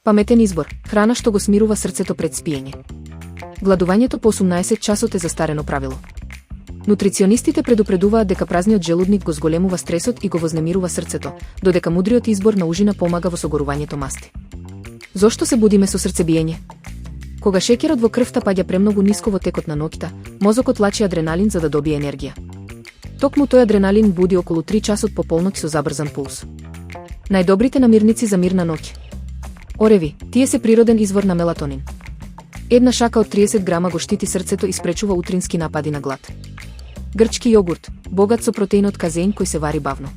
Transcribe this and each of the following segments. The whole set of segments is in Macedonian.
Паметен избор, храна што го смирува срцето пред спиење. Гладувањето по 18 часот е застарено правило. Нутриционистите предупредуваат дека празниот желудник го зголемува стресот и го вознемирува срцето, додека мудриот избор на ужина помага во согорувањето масти. Зошто се будиме со срцебиење? Кога шеќерот во крвта паѓа премногу ниско во текот на ноќта, мозокот лачи адреналин за да добие енергија. Токму тој адреналин буди околу 3 часот по полноќ со забрзан пулс. Најдобрите намирници за мирна ноќ. Ореви, тие се природен извор на мелатонин. Една шака од 30 грама го штити срцето и спречува утрински напади на глад. Грчки јогурт, богат со протеинот казеин кој се вари бавно.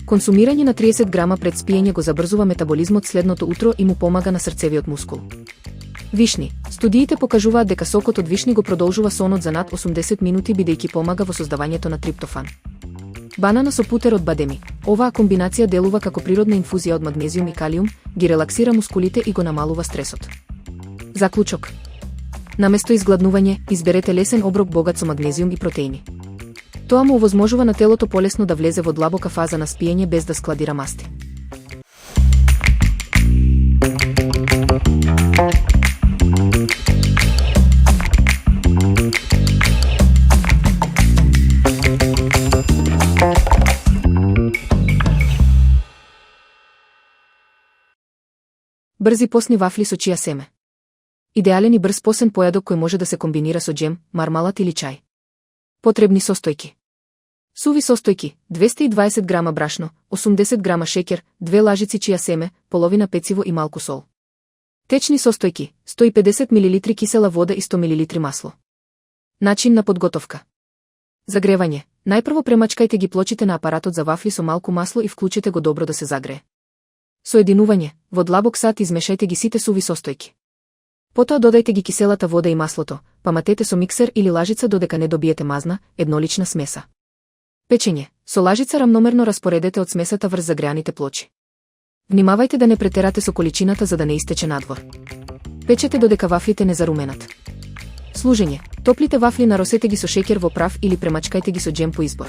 Консумирање на 30 грама пред спиење го забрзува метаболизмот следното утро и му помага на срцевиот мускул. Вишни. Студиите покажуваат дека сокот од вишни го продолжува сонот за над 80 минути бидејќи помага во создавањето на триптофан. Банана со путер од бадеми. Оваа комбинација делува како природна инфузија од магнезиум и калиум, ги релаксира мускулите и го намалува стресот. Заклучок. Наместо изгладнување, изберете лесен оброк богат со магнезиум и протеини. Тоа му овозможува на телото полесно да влезе во длабока фаза на спиење без да складира масти. Брзи посни вафли со чија семе. Идеален и брз посен појадок кој може да се комбинира со джем, мармалад или чај. Потребни состојки. Суви состојки: 220 грама брашно, 80 грама шеќер, 2 лажици чија семе, половина пециво и малку сол. Течни состојки: 150 мл кисела вода и 100 мл масло. Начин на подготовка. Загревање. Најпрво премачкајте ги плочите на апаратот за вафли со малку масло и вклучете го добро да се загрее. Соединување. Во длабок сат измешајте ги сите суви состојки. Потоа додајте ги киселата вода и маслото, паматете со миксер или лажица додека не добиете мазна, еднолична смеса. Печење. Со лажица рамномерно распоредете од смесата врз загреаните плочи. Внимавајте да не претерате со количината за да не истече надвор. Печете додека вафлите не заруменат. Служење. Топлите вафли наросете ги со шеќер во прав или премачкајте ги со джем по избор.